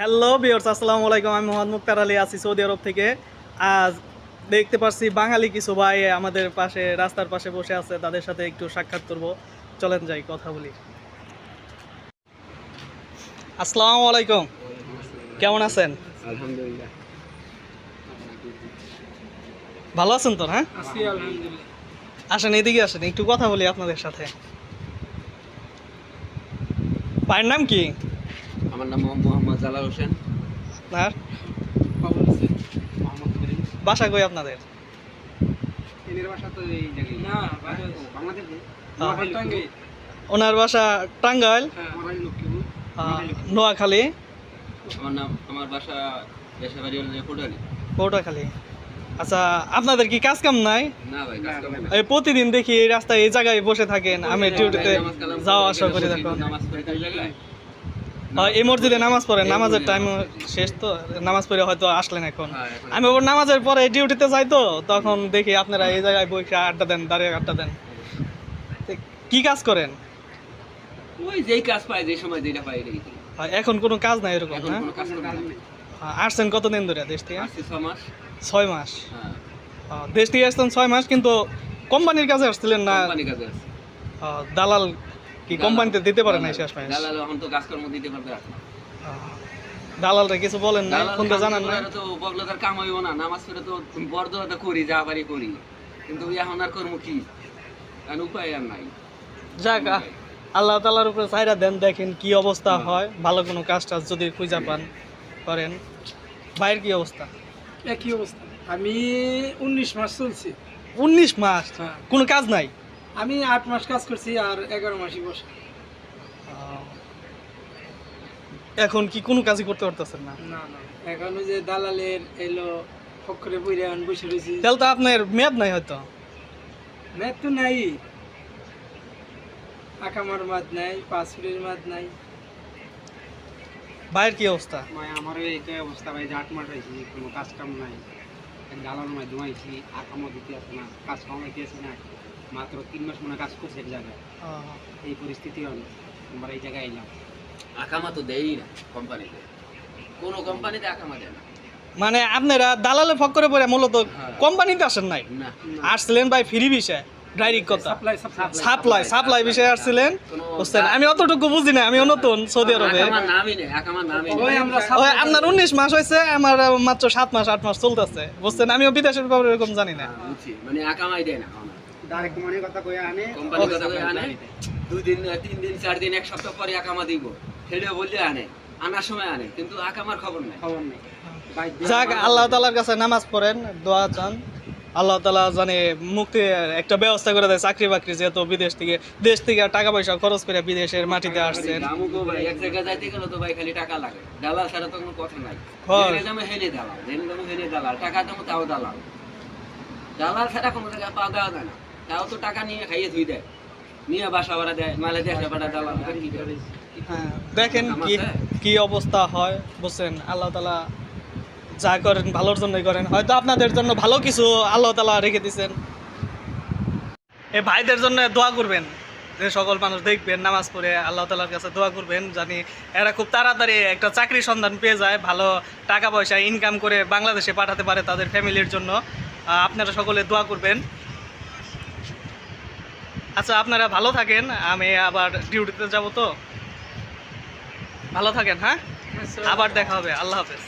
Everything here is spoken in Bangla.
হ্যালো ভিউয়ার্স, আসসালামু আলাইকুম। আমি মোহাম্মদ মুক্তার আলী আছি সৌদি আরব থেকে। আজ দেখতে পাচ্ছি বাঙালি কিছু ভাই আমাদের পাশে রাস্তার পাশে বসে আছে, তাদের সাথে একটু সাক্ষাৎ করব। চলেন যাই কথা বলি। আসসালামু আলাইকুম, কেমন আছেন? আলহামদুলিল্লাহ ভালো আছেন তো? হ্যাঁ, আছি আলহামদুলিল্লাহ। আসেন এদিকে আসেন, একটু কথা বলি আপনাদের সাথে। ভাইয়ের নাম কি? আমার নাম মোহাম্মদ জালাল হোসেন। আর বাবুল হোসেন মোহাম্মদ করিম। বাসা কই আপনাদের? এদের বাসা তো এই জায়গায় না, বাংলাদেশে হ্যাঁ। ওনার বাসা টাঙ্গাইল, নোয়াখালী, আমার বাসা দেশবাড়ি হলো কোটালি। পটুয়াখালী। আচ্ছা, আপনাদের কি কাজ কাম নাই? না ভাই, কাজ করে না। এই প্রতিদিন দেখি এই রাস্তায় এই জায়গায় বসে থাকেন, আমি ডিউটিতে যাওয়া আসা করি। দেখুন নামাজ পড়ে এই জায়গায় এই মসজিদে নামাজ পড়েন, নামাজের টাইম শেষ তো, নামাজ পড়ে হয়তো আসলেন এখন। আমি ওর নামাজের পরে ডিউটিতে যাই, তো তখন দেখি আপনারা এই জায়গায় বসে আড্ডা দেন, দাঁড়িয়ে আড্ডা দেন। কি কাজ করেন? ওই যেই কাজ পাই, যে সময় যেটা পাই এটাই করি। এখন কোনো কাজ নাই এরকম? এখন হ্যাঁ, কোনো কাজ নেই। আসছেন কতদিন ধরে দেশ থেকে? আসছি 6 মাস। 6 মাস। হ্যাঁ, দেশ থেকে আসছেন 6 মাস, কিন্তু কোম্পানির কাজে আসছিলেন না? কোম্পানি কাজে আছে। দালাল কি কোম্পানিতে দিতে পারে না শেষ মাস? দালাল এখন তো কাজকর্ম দিতে পারবে না। দালালরা কিছু বলেন না, ফোনটা জানান না? তো বগলদার কাম হইব না, নামাজ পড়ে তো বরদোয়াটা করি, যা পারি করি, কিন্তু এখন আর কর্ম কি, কারণ উপায় আর নাই। যাক, আল্লাহ তাআলার উপরে চাইরা দেন, দেখেন কি অবস্থা হয়। ভালো কোনো কাজ টাজ যদি খুঁজে পান করেন। ভাইয়ের কি অবস্থা? একই অবস্থা। আমি 19 মাস চলছি। 19 মাস হ্যাঁ। কোনো কাজ নাই? আমি 8 মাস কাজ করছি আর 11 মাসই বসে। এখন কি কোনো কাজই করতে পারতেছেন না? না না, এখন ওই যে দালালের এলো ফকরে পইরা আমি বসে রয়েছি। তাহলে তো আপনার মেয়াদ নাই হয়তো? ম্যাথ তো নাই, আকামার মাদ নাই, পাসপোর্টের মাদ নাই। ভাইয়ের কি অবস্থা? ভাই আমারও এইটাই অবস্থা ভাই, যে 8 মাস হয়েছি, কোনো কাজ কাম নাই। দালাল মাধ্যমে আইছি, আকামও দিতে আসে না, কাজ কাম দিতে আসে না। মাত্র 3 মাস মনে কাজ করছে এক জায়গায়। এই পরিস্থিতি হল, আমরা এই জায়গায় এলাম। আকামা তো দেয়ই না কোম্পানিতে, কোনো কোম্পানিতে আকামা দেয় না। মানে আপনারা দালালে ফক করে পড়ে মূলত হ্যাঁ। কোম্পানিতে আসেন নাই, না, আসছিলেন ভাই ফ্রি বিষয়, ডাইরেক্ট কথা। সাপ্লাই বিষয়ে আসছিলেন, বুঝছেন? আমি অতটুকু বুঝি না, আমিও নতুন সৌদি আরবে। আকামার নামই নেই, আকামার নামই নেই। ওই আমরা ওই আপনার 19 মাস হয়েছে, আমার মাত্র 7 মাস 8 মাস চলতেছে, বুঝছেন? আমিও বিদেশের ব্যাপারে এরকম জানি না। বুঝছি, মানে আকামাই দেয় না ডাইরেক্ট মানে কথা কয়ে আনে, কোম্পানি কথা কয়ে আনে, 2 দিন 3 দিন 4 দিন 1 সপ্তাহ পরে আকামা দিব, সেটা বললে আনে, আনার সময় আনে, কিন্তু আকামার খবর নাই। খবর নেই ভাই। যাক, আল্লাহ তাআলার কাছে নামাজ পড়েন, দোয়া চান, আল্লাহ তাআলা জানে মুক্তি একটা ব্যবস্থা করে দেয়, চাকরি বাকরি, যেহেতু দেশ থেকে টাকা পয়সা খরচ করে বিদেশের মাটিতে আসছেন। আমুকও ভাই এক জায়গায় যাইতে গেলে তো ভাই খালি টাকা লাগে, দালাল ছাড়া তো কোনো কথা নাই। হয়। জেনে যাবো হেলে দালাল, জেনে যাবো হেলে দালাল, টাকা দেবো তাও দালাল। দালাল ছাড়া কোনো জায়গায় পাওয়া দেওয়া যায় না, তাও তো টাকা নিয়ে খাইয়ে ধুই দেয়, নিয়ে বাসা ভাড়া দেয়, মালে দেশে ভাড়া দালাল। হ্যাঁ, দেখেন কি অবস্থা হয়, বুঝছেন? আল্লাহ তাআলা যা করেন ভালোর জন্যই করেন, হয়তো আপনাদের জন্য ভালো কিছু আল্লাহ তাআলা রেখে দিয়েছেন। এই ভাইদের জন্য দোয়া করবেন, যে সকল মানুষ দেখবেন নামাজ পড়ে আল্লাহ তাআলার কাছে দোয়া করবেন, জানি এরা খুব তাড়াতাড়ি একটা চাকরির সন্ধান পেয়ে যায়, ভালো টাকা পয়সা ইনকাম করে বাংলাদেশে পাঠাতে পারে তাদের ফ্যামিলির জন্য। আপনারা সকলে দোয়া করবেন। আচ্ছা, আপনারা ভালো থাকেন, আমি আবার ডিউটিতে যাব, তো ভালো থাকেন। হ্যাঁ, আবার দেখা হবে। আল্লাহ হাফেজ।